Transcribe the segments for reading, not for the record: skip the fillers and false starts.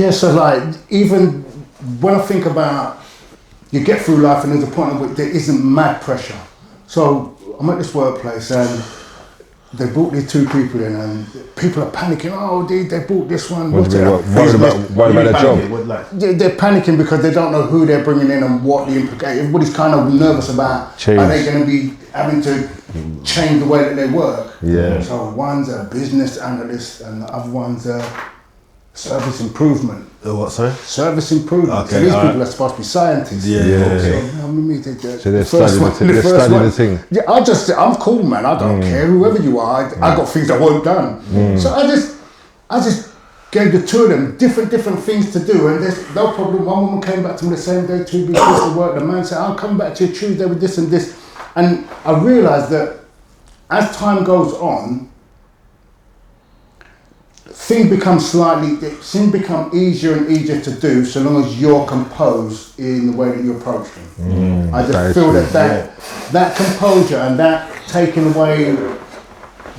Yeah, so like, even when I think about, you get through life and there's a point at which there isn't mad pressure. So I'm at this workplace and they brought these two people in and people are panicking. Oh, they brought this one. What about their job? They're panicking because they don't know who they're bringing in and what the implications. Everybody's kind of nervous about change. Are they going to be having to change the way that they work? Yeah. So one's a business analyst and the other one's a service improvement. What, sorry? Service improvement. Okay, so these people are supposed to be scientists. Yeah. So they're studying the thing. Yeah, I'm cool, man. I don't care, whoever you are. I got things that weren't done. So I just gave the two of them different things to do, and there's no problem. One woman came back to me the same day, 2 weeks to work. The man said, I'll come back to you Tuesday with this and this. And I realised that as time goes on, things become easier and easier to do so long as you're composed in the way that you approach them. I just feel that composure and that taking away,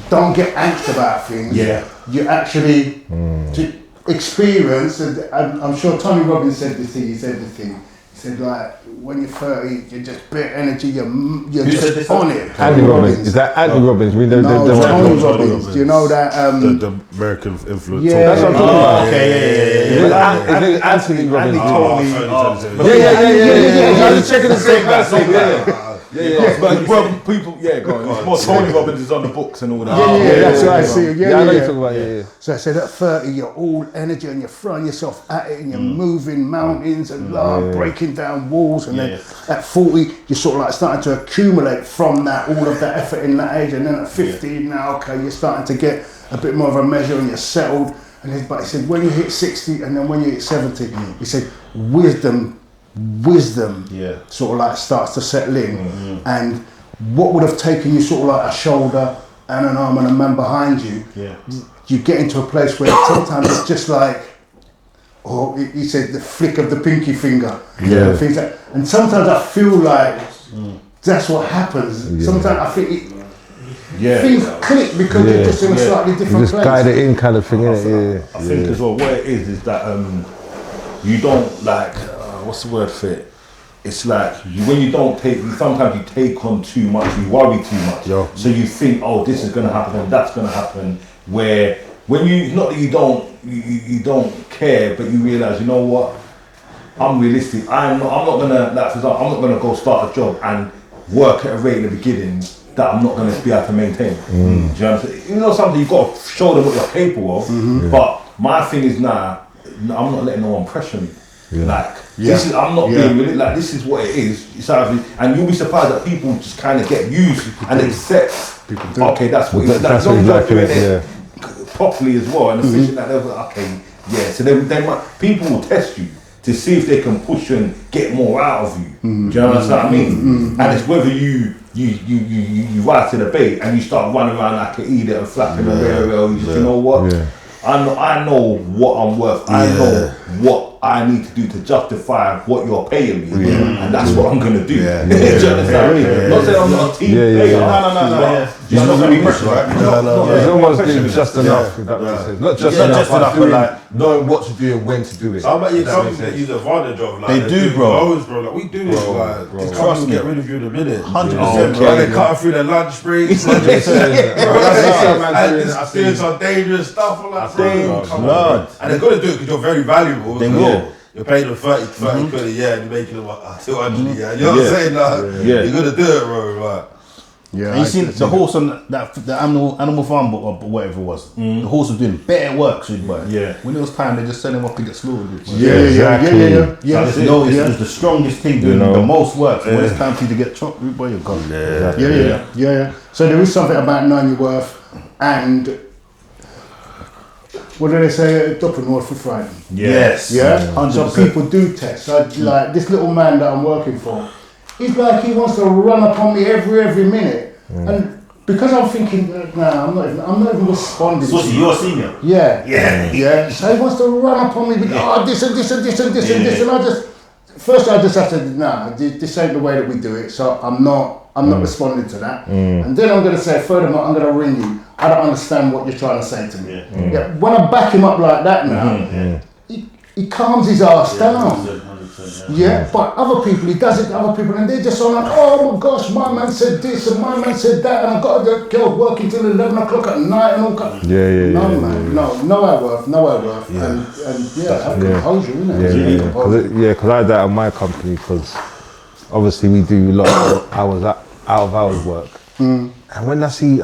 don't get angst about things. Yeah. You actually to experience, and I'm sure Tony Robbins said this thing, he said like, when you're 30, you're just bare energy, you're just on it. Andy Robbins. Is that Andy Robbins? We know Tony Robbins. Do you know that? The American influence. Yeah, that's what I'm talking about. Okay, Yeah. Anthony Robbins. Yeah. I was checking the same person. Yeah. But people, go on. It's more Tony Robbins is on the books and all that. Yeah, that's right. I see. I know you're talking about. Yeah. So I said at 30, you're all energy and you're throwing yourself at it and you're moving mountains and breaking down walls. And then at 40, you're sort of like starting to accumulate from that, all of that effort in that age. And then at 50, now, okay, you're starting to get a bit more of a measure and you're settled. But he said, when you hit 60 and then when you hit 70, he said, wisdom sort of like starts to settle in. And what would have taken you sort of like a shoulder and an arm and a man behind you, you get into a place where sometimes it's just like, he said the flick of the pinky finger. Things like, and sometimes I feel like that's what happens. Sometimes I think things click because you're just in a slightly different just place. guide it in kind of thing, innit? I think as well, what it is that you don't like, what's the word for it? It's like when you don't sometimes you take on too much, you worry too much. So you think, oh, this is going to happen and that's going to happen. Where when not that you don't care, but you realise, you know what? I'm realistic. I'm not gonna, like, for example, I'm not gonna go start a job and work at a rate in the beginning that I'm not gonna be able to maintain. Do you know what I'm saying? You know something, you've got to show them what you're capable of. But my thing is now, I'm not letting no one pressure me. This is, I'm not being really, like, this is what it is. And you'll be surprised that people just kind of get used and accept. Okay, that's what it is. That's what you're doing it properly as well, and efficient that level. Okay, so they might, people will test you to see if they can push you and get more out of you. Do you know what I mean? And it's whether you rise to the bait and you start running around like an idiot and flapping the rail. You know what? I know what I'm worth. I know what I need to do to justify what you're paying me, and that's what I'm gonna do. Do you understand me? Not saying I'm not a team player. No. Just not gonna be pressure, right? It's almost just enough. Not just enough, but like knowing what to do and when to do it. How about you? Something that use advantage of, like they do, bro. Like we do it, like trust me, get rid of you in a minute. 100%, bro. They cutting through the lunch breaks. And doing some dangerous stuff. I'm like, bro, and they're gonna do it because you're very valuable. They will. You're paying them 30 quid a year and you're making them 200 a year. You know what I'm saying? Like, you're gonna do it, bro. Like, and you seen the horse on the animal farm or whatever it was. The horse was doing better work, so when it was time, they just sent him up to get slaughtered. It's the strongest thing doing the most work. So when it's time for you to get chopped, boy, you're gone. So there is something about knowing your worth and. What do they say? Dropping North for Friday. Yes. So people do test. So like this little man that I'm working for, he's like he wants to run up on me every minute, and because I'm thinking, nah, I'm not even responding. So you're a senior. Yeah. So he wants to run up on me with this and this and this and this and this, and I just have to this ain't the way that we do it. So I'm not responding to that. And then I'm going to say, furthermore, I'm going to ring you. I don't understand what you're trying to say to me. When I back him up like that now, he calms his ass down. 100%, Yeah, but other people, he does it to other people, and they're just all like, oh my gosh, my man said this and my man said that, and I got a girl working till 11 o'clock at night and all that. No, man, no outworth. And have composure, innit? Because I had that at my company, because obviously we do a lot of hours out of hours work. And when I see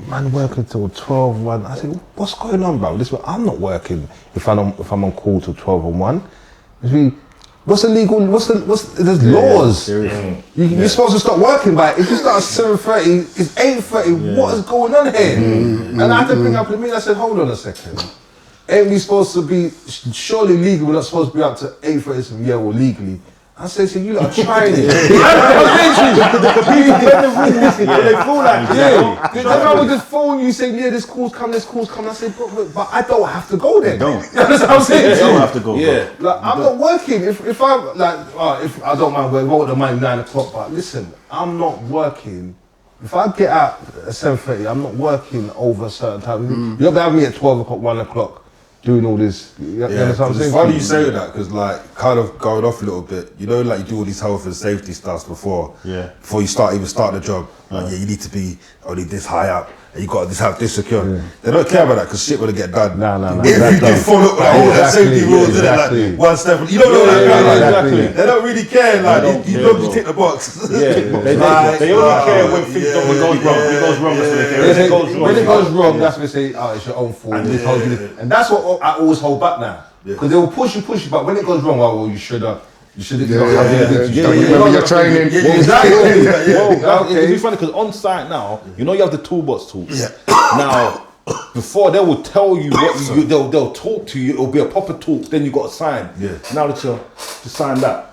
man working till 12, 1, I say, what's going on, bro? I'm not working if I'm on call till 12 and 1. What's illegal? There's laws. You're supposed to stop working by it. If you start at 7:30, it's 8:30. What is going on here? And I had to bring up to me. I said, hold on a second. Ain't we supposed to be surely legal? We're not supposed to be up to 8:30. So yeah, well legally. I said, so you lot are trying it. They feel like, I would just phone you saying, yeah, this call's come. I said, but I don't have to go there. Don't. You understand what I'm saying? You don't have to go. Yeah. Like, I'm not working. If I'm like, if I don't mind, we'll the money 9 o'clock, but listen, I'm not working. If I get out at 7:30, I'm not working over a certain time. You're gonna have me at 12 o'clock, 1 o'clock. Doing all this, you understand what I'm saying? It's funny you say that, because like, kind of going off a little bit, you know, like you do all these health and safety stuff before you even start the job. Like, you need to be only this high up, and you got to have this secure. They don't care about that, because shit will get done. No. If you do follow like all the safety rules, like one step, you don't know that. They don't really care. Like you don't tick the box. They only care when things goes wrong. When it goes wrong, that's what they care. When it goes wrong, that's when they say, oh, it's your own fault. And that's what I always hold back now. Because they will push you, but when it goes wrong, well, you should have. Remember your training. Exactly. It's funny because on site now, you know you have the toolbox tools. Now, before they will tell you what they'll talk to you. It'll be a proper talk. Then you got to sign. Now that you just sign that.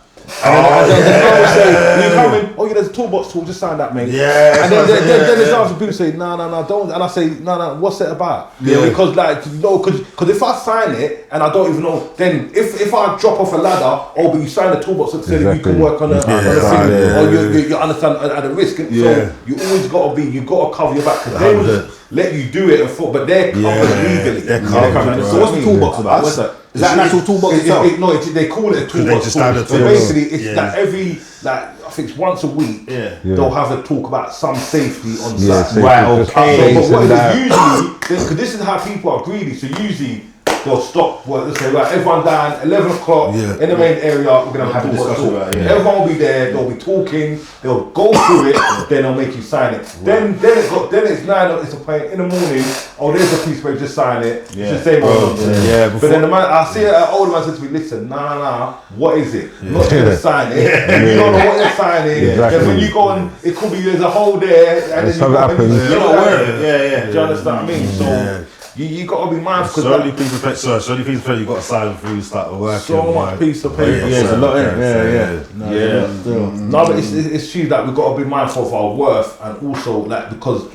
And then will say, you come in, oh yeah, there's a toolbox tool, just sign that, mate. And then there's other people say, no, don't. And I say, no, what's it about? Because like, because if I sign it and I don't even know, then if I drop off a ladder, but you sign the toolbox so that you can work on a thing, or you understand at a risk. So you always got to cover your back, because they will let you do it, but they're covered legally. So what's the toolbox about? What's that? Is that an actual toolbox itself? No, they call it a toolbox. So basically, it's like every, I think it's once a week, they'll have a talk about some safety on site. Right, okay. But what it is usually, because this is how people are greedy, so usually they'll stop, let's say, right, everyone down, 11 o'clock in the main area, we're going to have a discussion. Everyone will be there, they'll be talking, they'll go through it, then they'll make you sign it. Then it's 9 it's a point in the morning, there's a piece where you just sign it. It's the same way. But then the man, I see an older man said to me, listen, nah, what is it? I'm not going to sign it. You don't know what you're signing. Then when you go on, it could be there's a hole there, and then you're not aware of it. Do you understand what I mean? So, you got to be mindful. So only piece of paper, you got to sign before you start working. So much piece of paper. It's a lot, No, but it's true that we've got to be mindful of our worth, and also like, because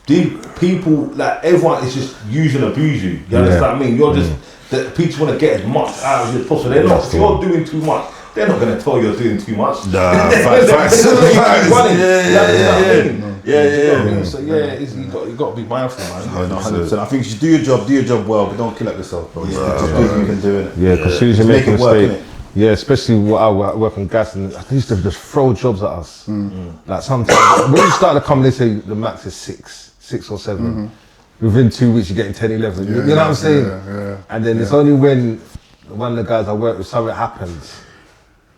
these people, like everyone is just use and abuse you. You understand what I mean? You're just, the people want to get as much out of you as possible. They're not, if you're doing too much, they're not going to tell you you're doing too much. Nah, facts. So you got to be mindful, man. 100%. I think you should do your job well, but don't kill up yourself, bro. Just do what you can do it. Yeah, because as soon as you make a mistake, especially when I work on gas, and I used to just throw jobs at us. Like sometimes when you start the company, they say the max is 6 or 7. Within 2 weeks, you're getting 10, 11. You know what I'm saying? And then it's only when one of the guys I work with, something happens,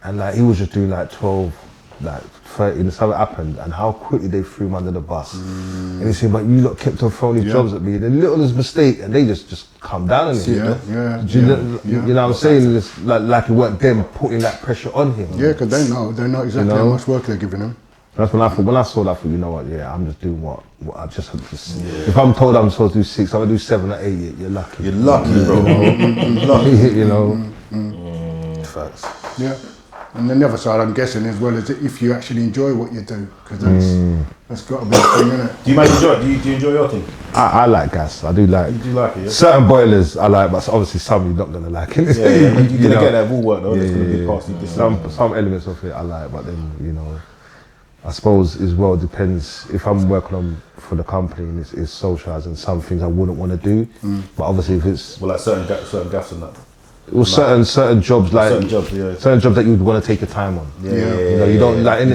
and like he was just doing like 12, like 30, and something happened, and how quickly they threw him under the bus. And he said, but you lot kept on throwing these jobs at me. The littlest mistake, and they just come down on him. You know what I'm saying? It's like it weren't them putting that pressure on him. Yeah, because they know exactly how much work they're giving him. That's when I saw that, I thought, you know what? I'm just doing what I just have to see. If I'm told I'm supposed to do 6, I'm gonna do 7 or 8. You're lucky. You're lucky, bro. You know. Facts. Yeah. And then the other side, I'm guessing as well, is that if you actually enjoy what you do, because that's got to be the thing, isn't it? Do you enjoy your thing? I like gas. I do like. You do like it, yeah? Certain boilers I like, but obviously some you're not gonna like. You're gonna get that wool work though. It's gonna be past you. Some elements of it I like, but then I suppose as well depends if I'm working for the company and it's socialising. Some things I wouldn't want to do, but obviously if it's like certain gaffs and that. It was certain jobs like certain jobs that you would want to take your time on. You know, you don't like in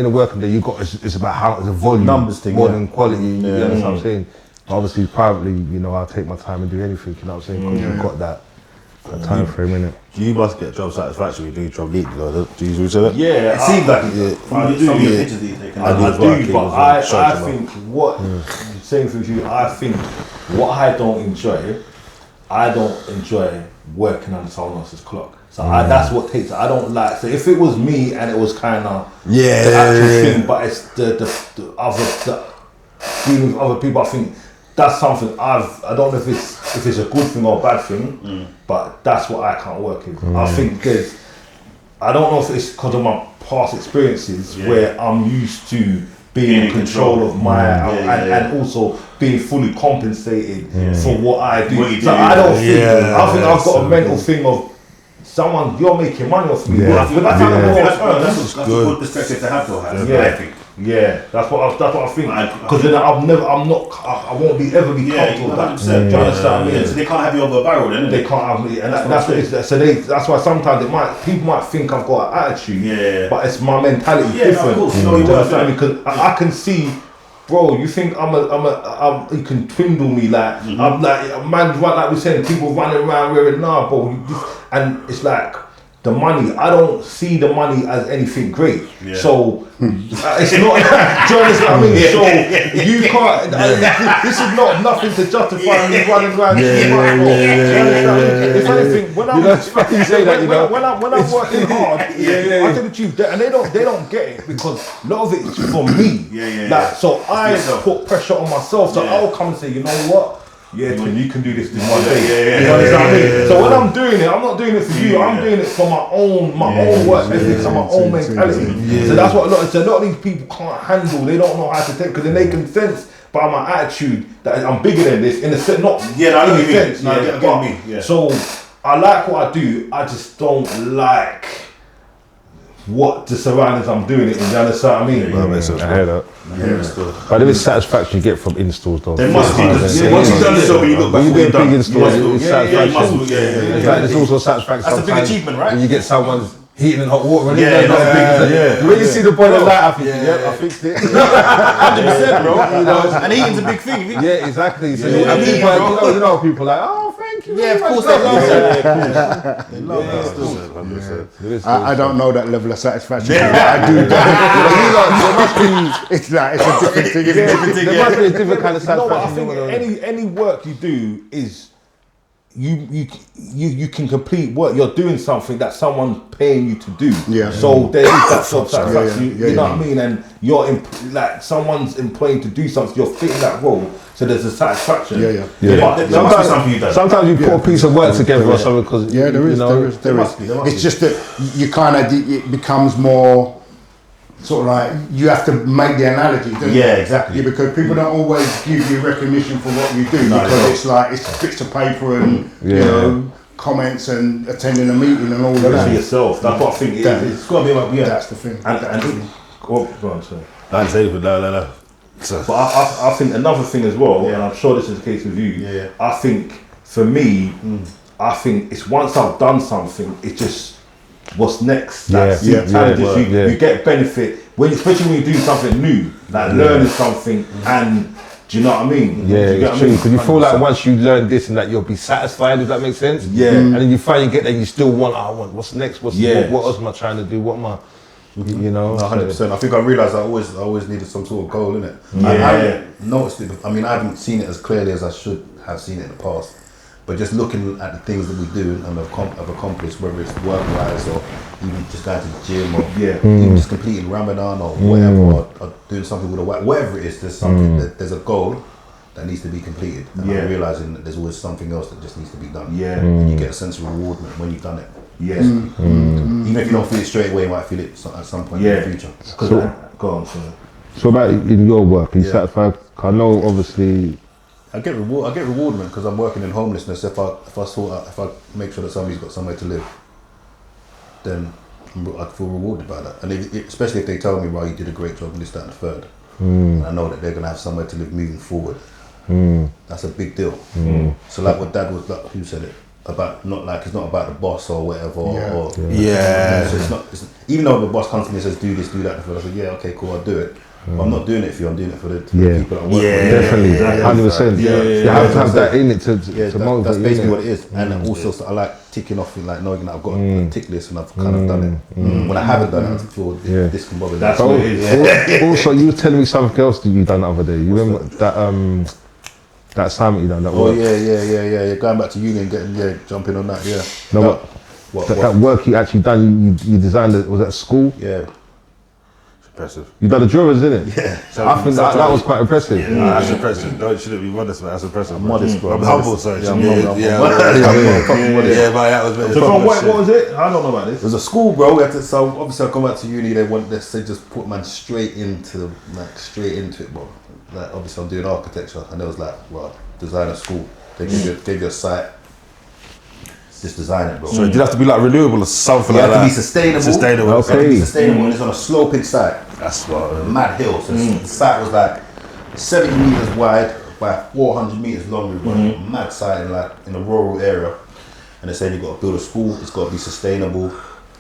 a working day. You got it's about how it's a volume numbers thing more than quality. You know what I'm saying? Obviously, privately, you know, I'll take my time and do anything. You know what I'm saying? Because you've got that time frame in it. You must get job satisfaction when you do job lead, though. Do you say that? Yeah, It seems like I do, some of the pictures that you've taken. I do, but I think what same for you. I think what I don't enjoy working under someone else's clock. So that's what takes it. I don't like. So if it was me and it was kind of the actual thing, but it's the other dealing with other people, I think that's something I don't know if it's a good thing or a bad thing, but that's what I can't work with. I think I don't know if it's because of my past experiences where I'm used to being in control of my and also being fully compensated for what I do. So I don't think I've got a mental thing of you're making money off me. That's a good perspective to have, though. I think. Yeah, that's what I think. Because then I won't be ever be comfortable with that. Do you understand what I mean? So they can't have you over a barrel, then. They can't have me, and that's why sometimes people might think I've got an attitude. But it's my mentality different. Of course, you understand? Because I can see. Bro, you think you can twindle me like I'm like a man's right, like we're saying, people running around wearing bro, and it's like the money. I don't see the money as anything great. So it's not. Do you understand what I mean? So you can't. This is not nothing to justify me running around. If anything, when I'm working hard, I tell the truth, and they don't get it because a lot of it is for me. Like, so I put pressure on myself. So I'll come and say, you know what? You can do this one day. You understand what I mean? So when I'm doing it, I'm not doing it for you. I'm doing it for my own work ethics and my own mentality. So that's what a lot of these people can't handle. They don't know how to take, because then they can sense by my attitude that I'm bigger than this in a sense. Not in a sense. So I like what I do. I just don't like what the surroundings I'm doing it in. You understand what I mean? I hear that. But there is satisfaction you get from installs, though. There must be. Once you've done this, you look back. When you do a big install, it's satisfaction. There's also satisfaction. That's a big achievement, right? When you get someone's heating and hot water. When you see the boiler light, I think, I fixed it. 100%, bro. And heating's a big thing. Yeah, exactly. So you know people like, oh, thank you. Yeah, of course they love that. I don't know that level of satisfaction. I do. There must be. It's a different thing. There must be a different kind of satisfaction. No, I think any work you do is. You can complete work. You're doing something that someone's paying you to do. So there is that sort of satisfaction. You know what I mean? And you're like someone's employing to do something. You're fitting that role. So there's a satisfaction. But sometimes you put a piece of work together or something because there is. It's just that you kind of it becomes more. Sort of like you have to make the analogy, don't you? Exactly. Because people don't always give you recognition for what you do because it's like it's bits of paper and you know comments and attending a meeting and all of that. For yourself, that's what I think. It's got to be like that's the thing. Go on, sorry. No. But I think another thing as well, and I'm sure this is the case with you. I think for me, I think it's once I've done something, it's just. What's next? You get benefit especially when you do something new, like learning something, and do you know what I mean? It's true. Because you feel like once you learn this and that, you'll be satisfied. If that makes sense. And then you finally get there, you still want. What's next? What else am I trying to do? What am I? You know, 100%. I think I realised I always needed some sort of goal in it. I haven't noticed it. I mean, I haven't seen it as clearly as I should have seen it in the past. But just looking at the things that we do and have accomplished, whether it's work-wise or even just going to the gym or even just completing Ramadan or whatever, or doing something with whatever it is, there's something there's a goal that needs to be completed. And I'm realising that there's always something else that just needs to be done. And you get a sense of reward when you've done it. Even if you don't feel it straight away, you might feel it at some point in the future. Go on, sir. So about in your work, are you satisfied? I know obviously. I get rewardment because I'm working in homelessness. If I make sure that somebody's got somewhere to live, then I feel rewarded by that. And especially if they tell me, "Well, you did a great job," and this, that, and the third, and I know that they're gonna have somewhere to live moving forward. That's a big deal. So like what Dad was, like, who said it? about it's not about the boss or whatever. Yeah. So it's not. Even though the boss comes to me and says do this, do that, I say yeah, okay, cool, I'll do it. But I'm not doing it for you. I'm doing it for the people that work. Yeah, definitely, 100%. You have to have that in it to motivate. That's basically what it is. And also, I like ticking off, like knowing that I've got a tick list and I've kind of done it. When I haven't done it, I feel discombobulated. That's what it is. Also, you were telling me something else that you done the other day. You remember that assignment you done? That work? Yeah. Going back to uni and jumping on that. Yeah. No, that work you actually done. You designed it. Was at school? Yeah. Impressive. You done the drawings, didn't it? Yeah. I think that was quite impressive. That's impressive. No, you shouldn't be modest, man. That's impressive. I'm modest, bro. I'm humble, so Yeah, that was very. So from what was it? I don't know about this. It was a school, bro. So obviously I come back to uni. They just put man straight into it, bro. Like obviously I'm doing architecture, and they was like, well, design a school. They gave you a site. Just design it, bro. So it did have to be like renewable or something You like have that. to be sustainable. Sustainable. It had to be sustainable, and it's on a sloping site. That's what. Mad hill. So the site was like 70 meters wide by 400 meters long. We were mad site in a rural area, and they're saying you've got to build a school. It's got to be sustainable.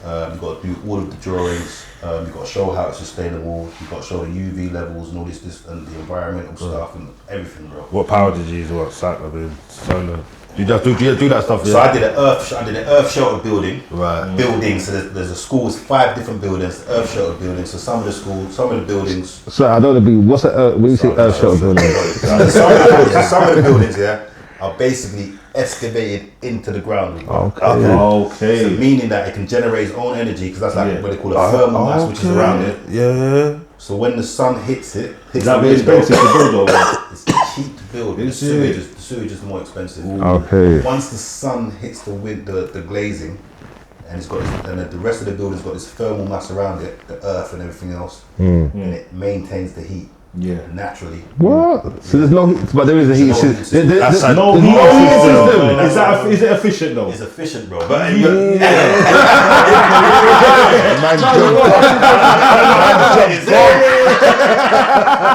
You've got to do all of the drawings. You've got to show how it's sustainable. You've got to show the UV levels and all this and the environmental stuff and everything, bro. What power did you use? What site? I mean, solar. Did you do that stuff? So I did an earth shelter building. Right. Buildings. So there's a school with 5 different buildings. Earth shelter buildings. So some of the buildings. So I don't know. What's that? When you say earth shelter building? Some of the buildings, are basically excavated into the ground. Okay. So meaning that it can generate its own energy because that's like what they call a thermal mass, which is around it. Yeah. So when the sun hits it, Is that very expensive to build or it's cheap to build. The sewage is more expensive. Okay. Once the sun hits the glazing, and the rest of the building's got this thermal mass around it, the earth and everything else, and it maintains the heat. Yeah. Naturally. What? So there's no heat, but there is a heat system. That's no heat system. Is it efficient though? It's efficient, bro. But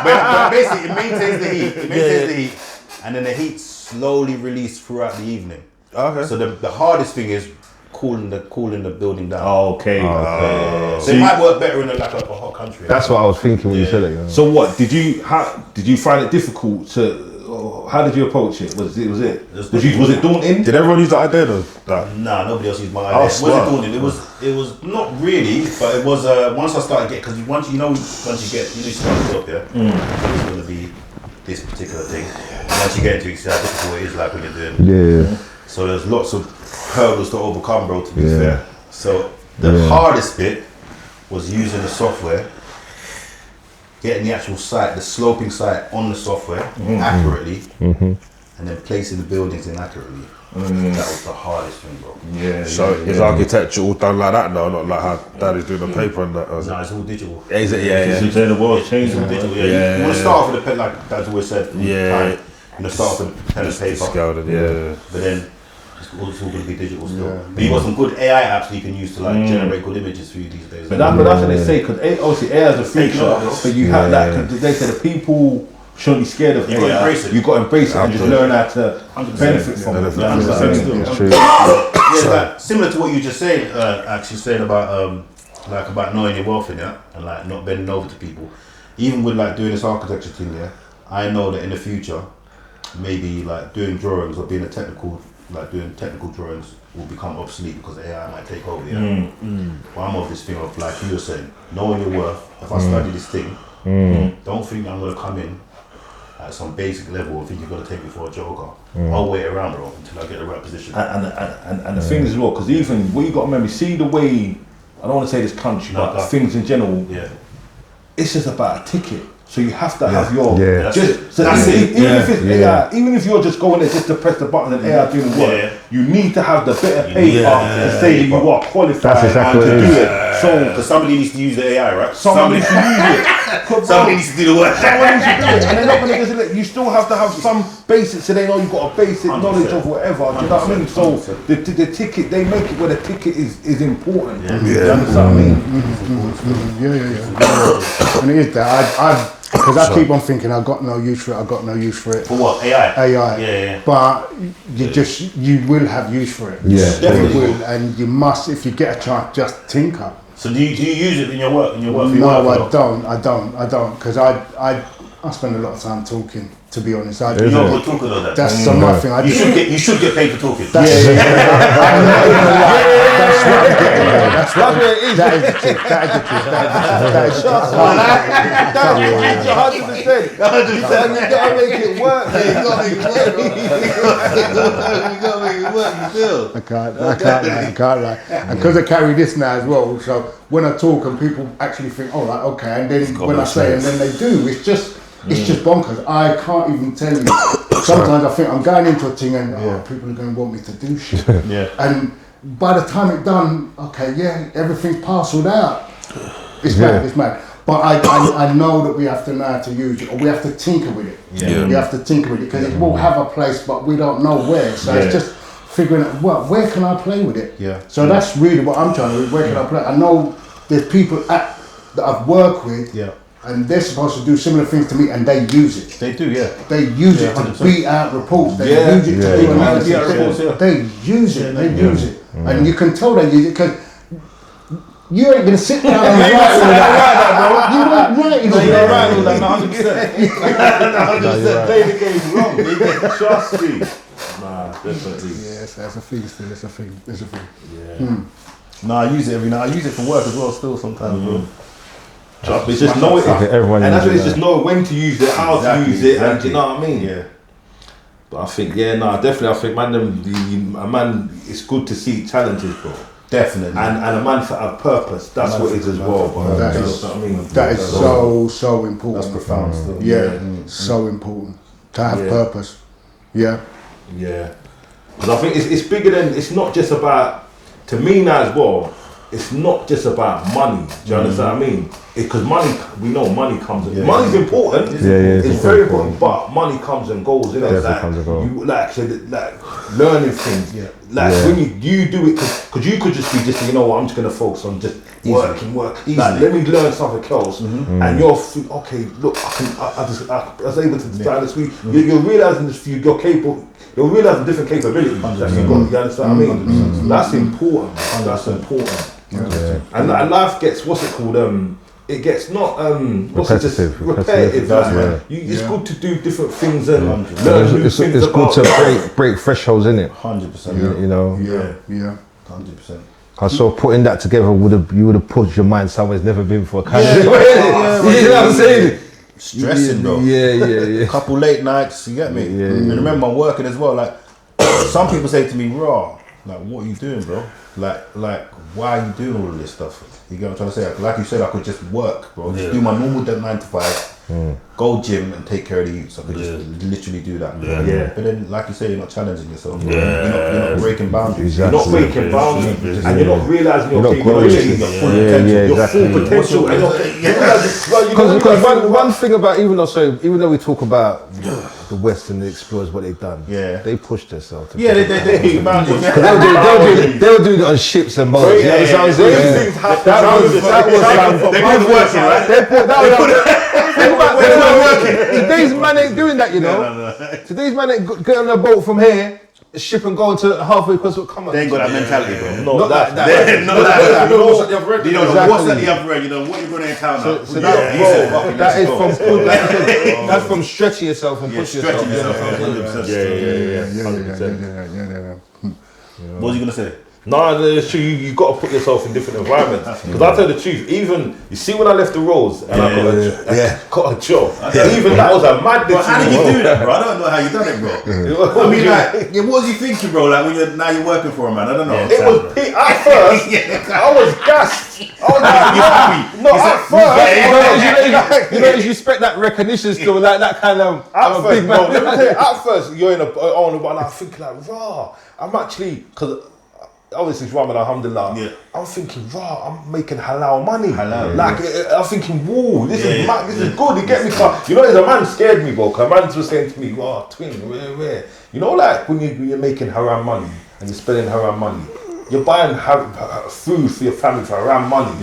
but basically, it maintains the heat. It maintains the heat, and then the heat slowly released throughout the evening. Okay. So the hardest thing is cooling the building down. Okay. So it might work better in a hot country. That's what I was thinking when you said it. You know? So what did you find it difficult to? How did you approach it? Was it daunting? Did everyone use that idea though? Nah, nobody else used my idea. It wasn't daunting. It was not really, but it was once I started getting, because once you start the job, it's going to be this particular thing. And once you get into it, you see how difficult it is, like when you're doing. Yeah. So there's lots of hurdles to overcome, bro. To be fair. So the hardest bit was using the software, getting the actual site, the sloping site on the software accurately, and then placing the buildings in accurately. That was the hardest thing, bro. So is architecture all done like that now, not like how Daddy's doing the paper and that? No, it's all digital. Is it? Yeah. You say the world's changing. It's all digital. Yeah. You want to start off with a pen, like Dad's always said. Time. You know, start off with a pen and paper. Scalded, But then it's all going to be digital still. But you got some good AI apps that you can use to generate good images for you these days. But that's what they say, because obviously AI is a future, but you have that, because they say the people shouldn't be scared of AI. You've got to embrace it. You've got to embrace it and just learn how to benefit from it. That's true. Like, similar to what you just said, actually saying about about knowing your worth in it and like not bending over to people. Even with like doing this architecture thing, I know that in the future, maybe like doing drawings or doing technical drawings will become obsolete because AI might take over. But I'm of this thing of like you were saying, knowing your worth. If I study this thing, don't think I'm gonna come in at some basic level and think you're gonna take me for a joker. I'll wait around, bro, until I get the right position. And the thing is as well, because even what you got to remember, see the way, I don't want to say this country, but things in general, it's just about a ticket. So you have to have your even if you're just going there just to press the button and AI doing the work, you need to have the bit of paper to say that you are qualified to do it. So because somebody needs to use the AI, right? Somebody needs to use it. Somebody needs to do the work. Someone needs to do it, and they're not going to just you still have to have some basics, so they know you've got a basic knowledge of whatever. Do you know what I mean? So the ticket, they make it where the ticket is important. You understand what I mean? Yeah. And it is that. Because I keep on thinking I've got no use for it. I've got no use for it. For what? AI. AI. But you will have use for it. Yeah, you will, and you must, if you get a chance, just tinker. So do you use it in your work? No, I don't, because I spend a lot of time talking. To be honest, you're not good talker though. That's my thing. You should get paid for talking. That's what I'm getting. That's where it is. That is the truth. That is the truth. That is the truth. 100%. You gotta make it work. You gotta make it work. You feel? I can't lie. And because I carry this now as well, so when I talk and people actually think, all right, okay, and then when I say, and then they do, it's just bonkers. I can't even tell you. Sometimes I think I'm going into a thing and people are going to want me to do shit. And by the time it's done, okay, everything's parceled out. It's mad. But I know that we have to know how to use it, or we have to tinker with it. We have to tinker with it because it will have a place, but we don't know where. So it's just figuring out, where can I play with it? So that's really what I'm trying to do. Where can I play? I know there's people that I've worked with. And they're supposed to do similar things to me, and they use it. They do, They use it to beat out reports. They use it to do analysis. They use it. They use it, and you can tell they use it because you ain't gonna sit down and write all that. You won't write all that. 100%. Play the game wrong. Trust me. Nah, definitely. Yes, that's a thing. Still, it's a thing. It's a thing. Nah, I use it every night. I use it for work as well. Still sometimes, bro. It's just know it, and that's what it's just know when to use it, how to use it, and do you know what I mean? But I think, definitely. I think, man, it's good to see challenges, bro. Definitely. And a man for a purpose. That's what it is as well, bro. That is so important. That's profound. Still. So important to have purpose. Yeah. Because I think it's bigger than. It's not just about. To me now as well. It's not just about money. Do you understand what I mean? Because money, we know money comes and money's important. It's very important, but money comes and goes. You learning things. When you do it, because you could just be you know what, I'm just gonna focus on just working. Like, let me learn something else, and you're okay. Look, I was able to start this week. You're realizing this. You're capable. You're realizing different capabilities that you've got. You understand what I mean? That's important. That's important. And life gets it gets not repetitive. It's good to do different things and learn new things. It's good to break thresholds, isn't it? 100%. You know. 100%. So putting that together you would have put your mind somewhere it's never been before. You know what I'm saying? Stressing, bro. Yeah. Couple late nights, you get me? And remember, I'm working as well. Like, some people say to me, "Raw, like, what are you doing, bro? Like, why are you doing all of this stuff?" You get what I'm trying to say? Like you said, I could just work, bro. Just do my normal 9 to 5, go gym and take care of the youths. I could just literally do that. But then, like you say, you're not challenging yourself. You're not breaking boundaries. Exactly. You're not breaking boundaries, and you're not realizing your capabilities, your full potential. Because one thing about even though we talk about the West and the explorers, what they've done, they pushed themselves. They push boundaries. They'll do it on ships and boats. You know what I'm saying? Today's man ain't doing that, you know. Today's man ain't get on a boat from here, ship and go to halfway across. Come on, they ain't got that mentality, bro. Not that. You know what's at the other end. You know what's at the other end. You know what you're going to encounter. So that's from stretching yourself and pushing yourself. 100%. What was you going to say? No, it's true. You got to put yourself in different environments. Because I tell the truth, even you see when I left the roads and I got a job. Even that was a mad decision. How did you do that, bro? I don't know how you done it, bro. I mean, like, what was you thinking, bro? Like when you're working for a man. I don't know. It was at first. I was gassed. I was like, no, at first. You know, you expect that recognition still, like that kind of big man. Let me tell you, at first you're on one. I think like, raw. I'm actually because. Obviously, it's Ramadan, alhamdulillah. I'm thinking, I'm making halal money. I'm thinking, whoa, this is mad, this is good. It get me. You know, the man scared me, bro. A man was saying to me, twin, where? You know, like when you're making haram money and you're spending haram money, you're buying food for your family for around money.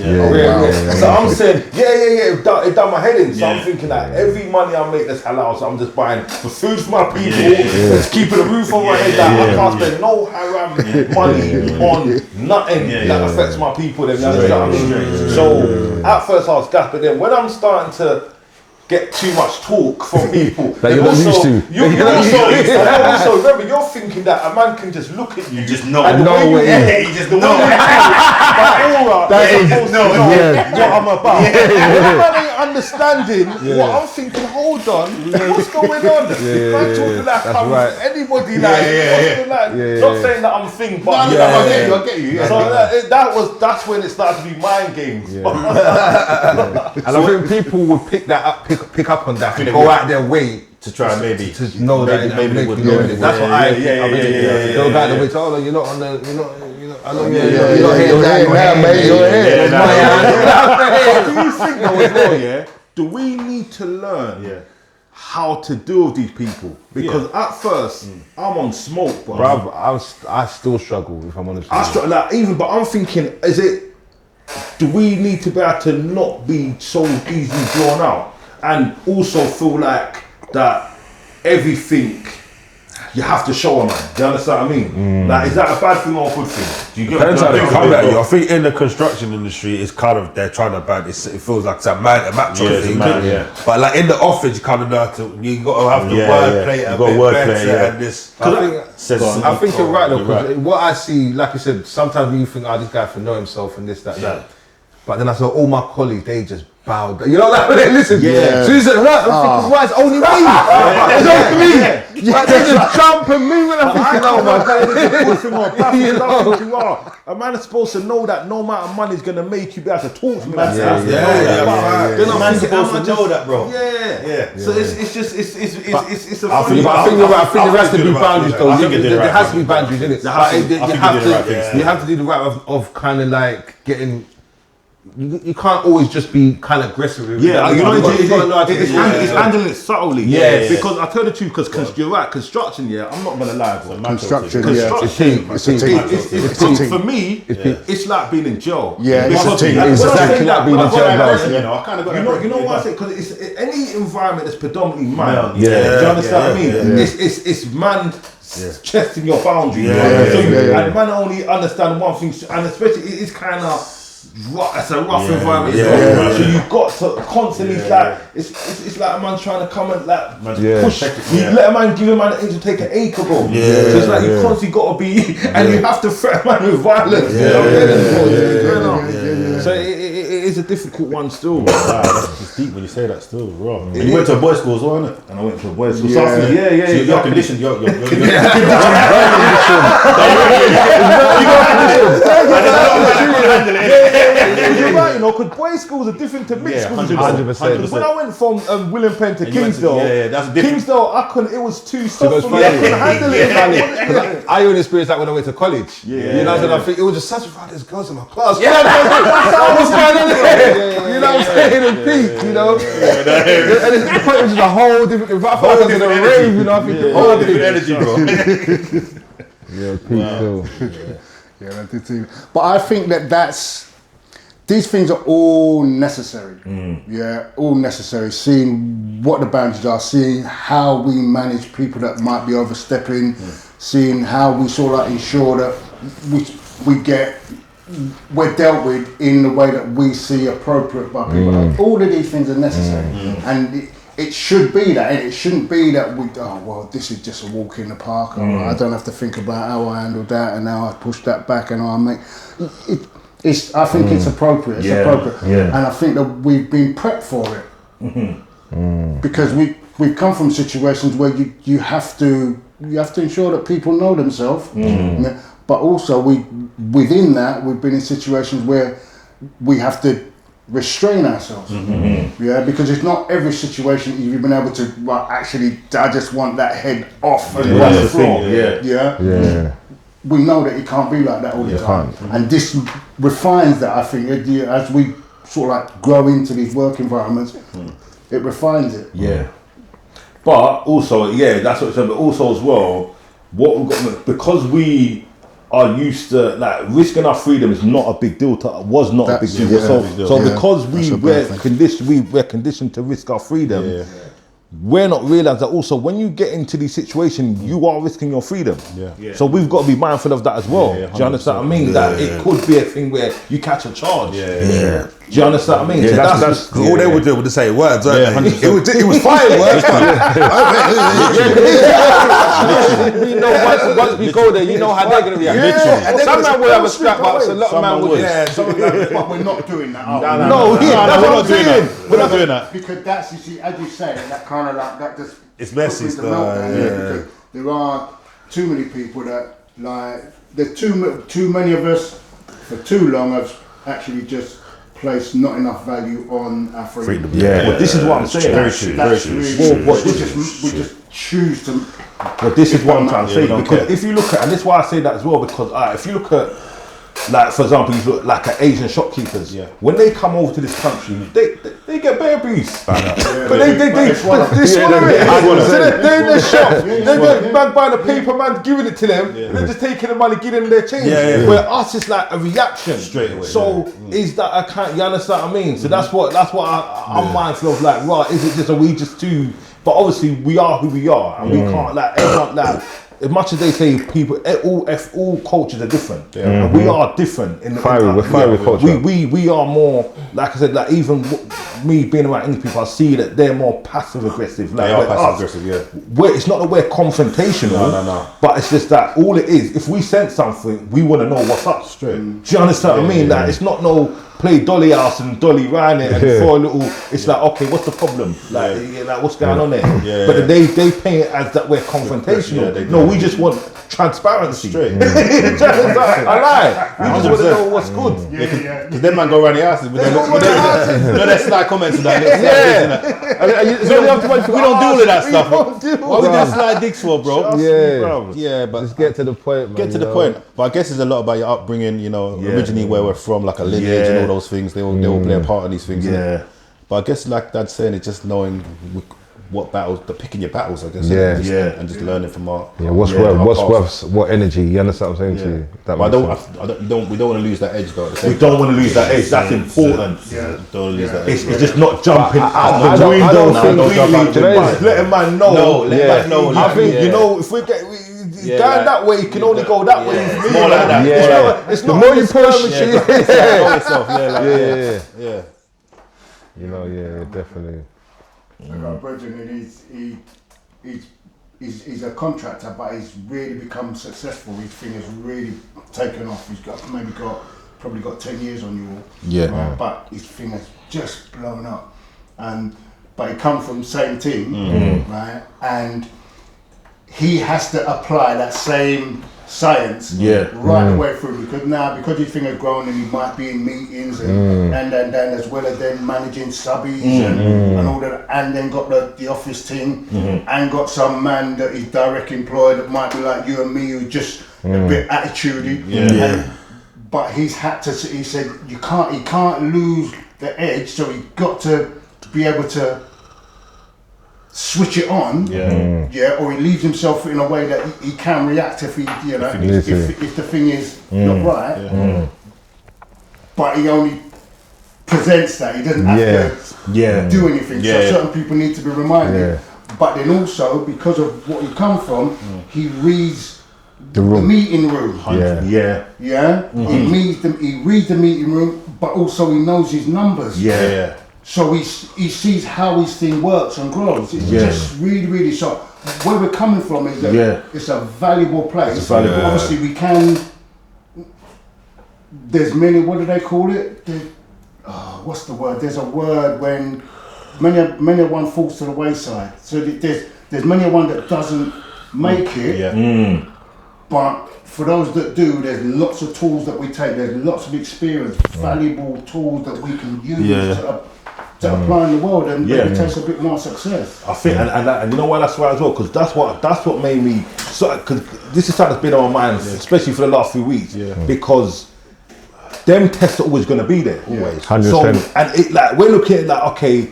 So I'm saying, it done my head in. So I'm thinking that every money I make that's halal, so I'm just buying the food for my people, just keeping a roof over my head. I can't spend no haram money on nothing that affects my people. So at first I was gassed, but then when I'm starting to get too much talk from people that you're not used to. You also remember, you're thinking that a man can just look at you, just know, and know what you just know. what I'm about. When a man ain't understanding what I'm thinking, hold on, what's going on? Man talking like I'm anybody not saying that I'm a thing, but I get you. So that's when it started to be mind games. And I think people would pick up on that and go out their way to try maybe to know that maybe would that's what I think. Go out the way to you're not on the I know you're here now, mate. You're here. Do you think though as well, do we need to learn how to deal with these people? Because at first I'm on smoke, bro. I still struggle, if I'm honest. But I'm thinking, do we need to be able to not be so easily drawn out, and also feel like that everything you have to show a man? Do you understand what I mean? Like, is that a bad thing or a good thing? Do you get Depends how they come at you. I think in the construction industry, it's kind of, they're trying to ban it. It feels like it's a macho thing. But like in the office, you kind of know you got to have the wordplay a bit better and this. I think you're right though, because what I see, like you said, sometimes you think, this guy can know himself and this, that. But then I saw all my colleagues, they just bowed. You know, like when they listen. So you said, right, I'm thinking, why it's only me? It's only me. Like, they just jump at me when I'm thinking, oh my God. A man is supposed to know that no amount of money is going to make you be able to talk to me. Man's supposed to know that, bro. So it's just, it's a I think there has to be boundaries though. There has to be boundaries, innit? You have to do the right of kind of like getting. You can't always just be kind of aggressive with it. It's handling it subtly. Because I tell the truth, because you're right, construction, I'm not gonna lie, bro. Construction, it's a team. For me, it's like being in jail. It's a team. It's like being in jail. You know why I say? Because it's any environment that's predominantly man. Do you understand what I mean? It's man testing your boundaries. And man only understand one thing, and especially it's kind of. It's a rough environment. So you've got to constantly it's like a man trying to come and push. You let a man give a man an inch to take an acre, bro. So it's like you constantly got to be, and you have to threaten a man with violence. So it is a difficult one still. That's deep when you say that still, bro. And you went to a boys' school as well, innit? And I went to a boys' school. So you're conditioned. You're You're right, because boys' schools are different to mixed schools. 100%. When I went from William Penn to Kingsdale, that's different. Kingsdale, it was too soft for me. I couldn't handle it. I only experienced that when I went to college. You know, and I think it was just such a there's girls in my class. What's going on there? You know what I'm saying? And peak, you know. And the point was just a whole different environment. I was in a rave, you know. I think whole different energy, bro. Peak too. That's the team. But I think these things are all necessary. All necessary. Seeing what the boundaries are, seeing how we manage people that might be overstepping, seeing how we sort of ensure that we're dealt with in the way that we see appropriate by people. All of these things are necessary, and it should be that, and it shouldn't be that this is just a walk in the park. I don't have to think about how I handle that and how I push that back and how I make it. I think it's appropriate. It's appropriate, and I think that we've been prepped for it because we've come from situations where you have to ensure that people know themselves, but also within that we've been in situations where we have to restrain ourselves, because it's not every situation you've been able to actually. I just want that head off and on the floor. We know that it can't be like that all the time, and this refines that. I think as we sort of like grow into these work environments, it refines it. But also, that's what I'm saying. But also as well, what we've got, because we are used to like risking our freedom is not a big deal. Was not a big deal. So because we're conditioned to risk our freedom. We're not realising that also when you get into these situations, you are risking your freedom. So we've got to be mindful of that as well. Do you understand what I mean? That it could be a thing where you catch a charge. Do you understand what I mean? So that's all they would do was say words, weren't they? It was fireworks. You know, once we go there, you know how they're going to react. Some man will have a scrap, but a lot of man would. But we're not doing that. No, that's what I'm saying. We're not doing that. Because that's, you see, as you say, that kind of like, that just... It's messy puts the stuff, meltdown, because there are too many people that, like, there's too many of us, for too long, have actually just placed not enough value on our freedom. But this is what I'm saying. Very true. We just choose to... But this is what I'm trying to say, because if you look at, and this is why I say that as well, because if you look at, like, for example, you look like at Asian shopkeepers, when they come over to this country, they get bare abuse. But they swallow it. They're in their shop, they get man buying a paper, man giving it to them, they're just taking the money, giving them their change. Where us, it's like a reaction. Straight away. So is that a kind, you understand what I mean? So that's what I'm mindful of, like, right, is it just, are we just too... But obviously, we are who we are, and we can't like everyone like. As much as they say people, all cultures are different, and we are different in the fiery culture. We are more, like I said, like even me being around English people, I see that they're more passive aggressive. Like, they are passive aggressive, Where it's not that we're confrontational, no. But it's just that all it is. If we sense something, we want to know what's up. Straight. Do you understand what I mean? Like it's not no play dolly house and dolly round it and throw a little. It's like, okay, what's the problem? Like what's going on there? But they paint it as that we're confrontational. No, we just want transparency. Straight. I lie. We just want to know what's good. Because them man go around the houses with their sly comments and that. We don't do all of that stuff. What we do sly digs for, bro? Yeah, but just get to the point, man. Get to the point. But I guess it's a lot about your upbringing, you know, originally where we're from, like a lineage and all those things. They all play a part in these things. But I guess like Dad's saying, it's just knowing what battles, picking your battles, I guess. And just learning from our what's worth what energy. You understand what I'm saying to you? But we don't want to lose that edge though. We don't want to lose that edge. That's important. Don't want to lose that edge. It's just not jumping out the window. Let a man know. Let a man know. I think if we get going that way, you can only go that way. It's more like that. It's not the more you push. Definitely. Brendan, he's a contractor, but he's really become successful. His thing has really taken off. He's probably got 10 years on you all. Right? But his thing has just blown up. But he come from the same team, right? And he has to apply that same science right the way through, because his thing has grown and he might be in meetings and then as well as then managing subbies and all that, and then got the office team and got some man that is direct employed that might be like you and me who just a bit attitudey. But he said he can't lose the edge, so he got to be able to switch it on, or he leaves himself in a way that he can react if if the thing is not right. But he only presents that. He doesn't have to do anything. So certain people need to be reminded. But then also, because of what he come from, he reads the meeting room. He reads the meeting room, but also he knows his numbers. So he sees how his thing works and grows. It's just really, really so. Where we're coming from is that it's a valuable place. Obviously, we can. There's many. What do they call it? What's the word? There's a word when many one falls to the wayside. So there's many one that doesn't make it. But for those that do, there's lots of tools that we take. There's lots of experience, valuable tools that we can use to apply in the world, and it takes a bit more success. I think, and you know why that's right as well, because that's what made me. Because this is something that's been on my mind, especially for the last few weeks, because them tests are always going to be there, always. 100%. So, and it like we're looking at like, okay,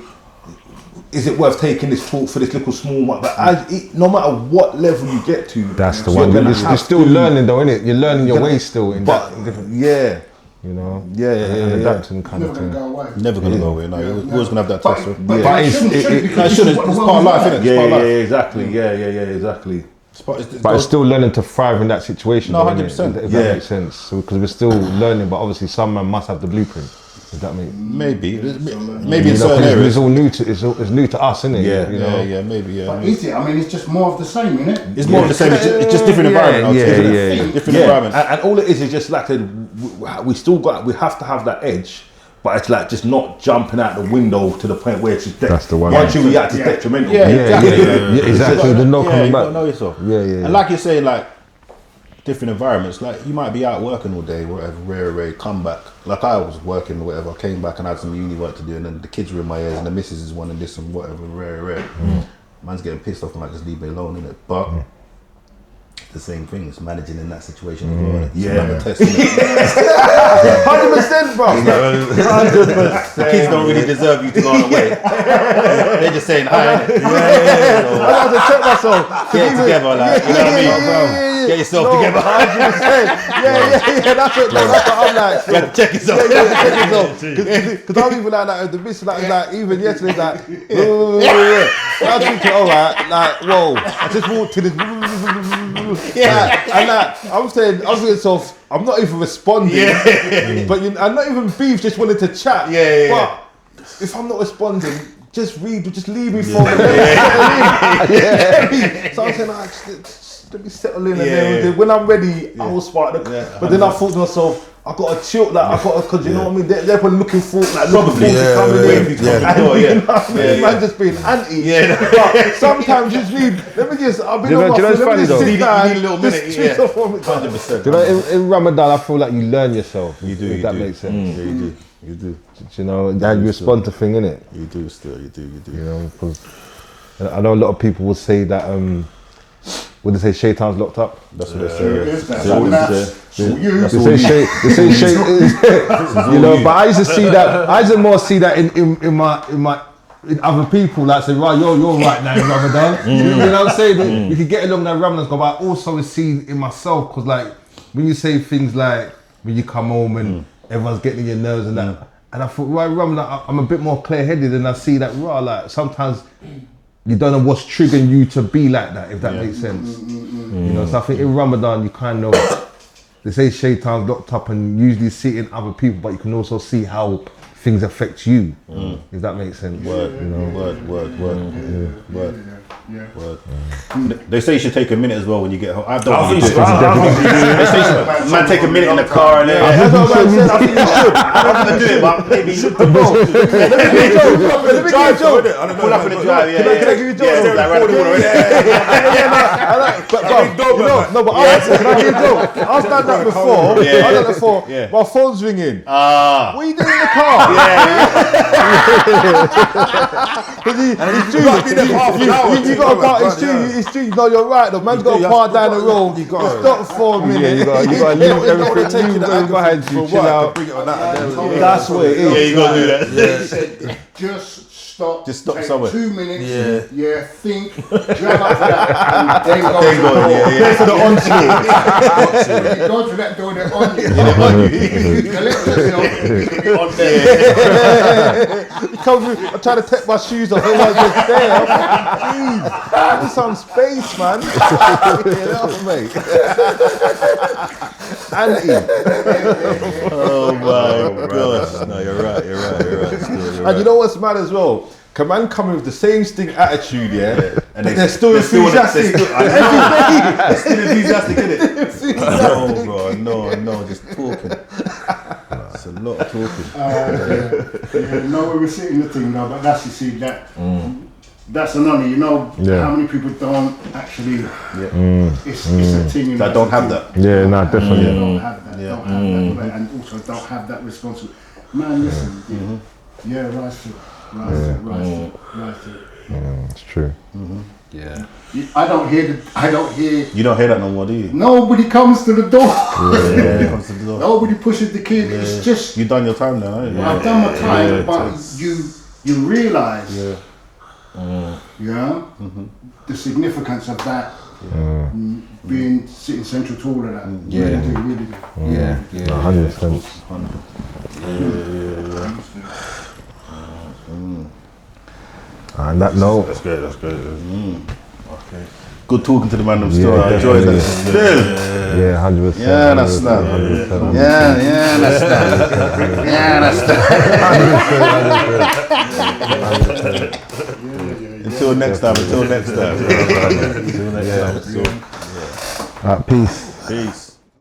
is it worth taking this talk for this little small one? But no matter what level you get to, that's the one. You're still learning though, innit? You're learning your way still. In different, yeah. You know, and adapting kind of thing. Never gonna go away. No, you're always gonna have that test. But it shouldn't. It's part of life, isn't it? Yeah, exactly. Yeah, exactly. But it's still learning to thrive in that situation. No, 100%. If that makes sense. Because we're still learning, but obviously some man must have the blueprint. Does that make maybe in certain areas it's all new to it's new to us, isn't it? Maybe. But is it? I mean, it's just more of the same, isn't it? It's more of the same. It's just different environment. Different environment. And all it is just like we have to have that edge. But it's like just not jumping out the window to the point where it's just that's the one. Once you react, it's detrimental. Exactly. There's no coming back. You know yourself. And like you're saying, like different environments. Like you might be out working all day, whatever. Rare, come back. Like I was working, or whatever. I came back and I had some uni work to do, and then the kids were in my ears, and the missus is wanting this and whatever. Rare. Man's getting pissed off and like just leave me alone, innit? But the same thing. It's managing in that situation as well. It's another test. 100%, bro. 100%. The kids don't really deserve you to go on away. They're just saying hi. I have to check myself. Get it together, like you know what I mean? Get yourself together. 100%. That's what I'm like. You have to check yourself. Because I'm even like that. The bitch like even yesterday like. I was thinking, all right, like whoa. I just walked to this. And like I'm saying so I'm not even responding. But I'm not even beef. Just wanted to chat. But if I'm not responding, just leave me for a minute. So I'm saying, let me settle in, and then when I'm ready, I will spark the. But then I thought to myself, I got to chill, because you know what I mean. They're probably looking for coming in. Man, just being anti. But sometimes just need. Let me just. I've been on my phone. Let me just sit down. You need a little minute. 100%. You know, in Ramadan, I feel like you learn yourself. You do. If that makes sense. You do. You know, and you respond to thing, innit? You do still. You do. You know, because I know a lot of people will say that. Would they say Shaitan's locked up? That's what they say. They say Shaitan. You know, but I used to see that. I used to more see that in other people. Like say, right, you're right now in Ramadan. You know what I'm saying? You can get along that Ramadan, but I also see in myself because like when you say things like when you come home and everyone's getting in your nerves and that, and I thought, right, Ramadan, I'm a bit more clear-headed, and I see that like sometimes. You don't know what's triggering you to be like that, if that makes sense. You know, so I think in Ramadan you kind of, they say Shaitan's locked up and usually see it in other people, but you can also see how things affect you, if that makes sense. Word. They say you should take a minute as well when you get home. I don't think you do. They say man take a minute in the car and that's what I said. I think you should. I'm not gonna do it, but maybe you should. Let me give you a joke. Pull up in the drive. Can I give you a joke? No, but can I give you a joke? I've done that before. My phone's ringing. What are you doing in the car? You got to park. It's true. No, you're right. The man's got to park down the road. You got to stop for a minute. You got to leave everything behind you. Chill out. That's what it is. Yeah, you got to do that. Just stop. Just stop take somewhere. 2 minutes. Think. Drive up to that, and then go. Play for the onslaught. You go to that door, they're on you. Collect yourself. You're on there. You come through. I'm trying to take my shoes off. I'm just there. Jeez, give me some space, man. Get off, mate. Anti. Oh my gosh. No, you're right. And you know what's mad as well? Can man come with the same sting attitude, and they're still enthusiastic. They're still enthusiastic, innit? No, bro, no, just talking. It's a lot of talking. No, we were sitting the thing now, but that's you see that. That's another, you know, how many people don't actually. It's a thing. That don't have that. Yeah, no, definitely. Don't have that. Don't have that, and also don't have that responsibility. Man, listen. Rise to it. It's true. Yeah. I don't hear. You don't hear that no more, do you? Nobody comes to the door. Nobody comes to the door. Nobody pushes the kid. It's just. You done your time now, haven't you? I've done my time, but you realise Yeah, the significance of that being sitting central to all of that. Really do. Yeah, 100%. And that note, That's great. Okay. Good talking to the man still. Yeah, I enjoyed that. definitely. Still. yeah, 100%. Yeah, that's that. 100%. Yeah, that's that. Yeah, that's that. Until next time. Peace. Peace.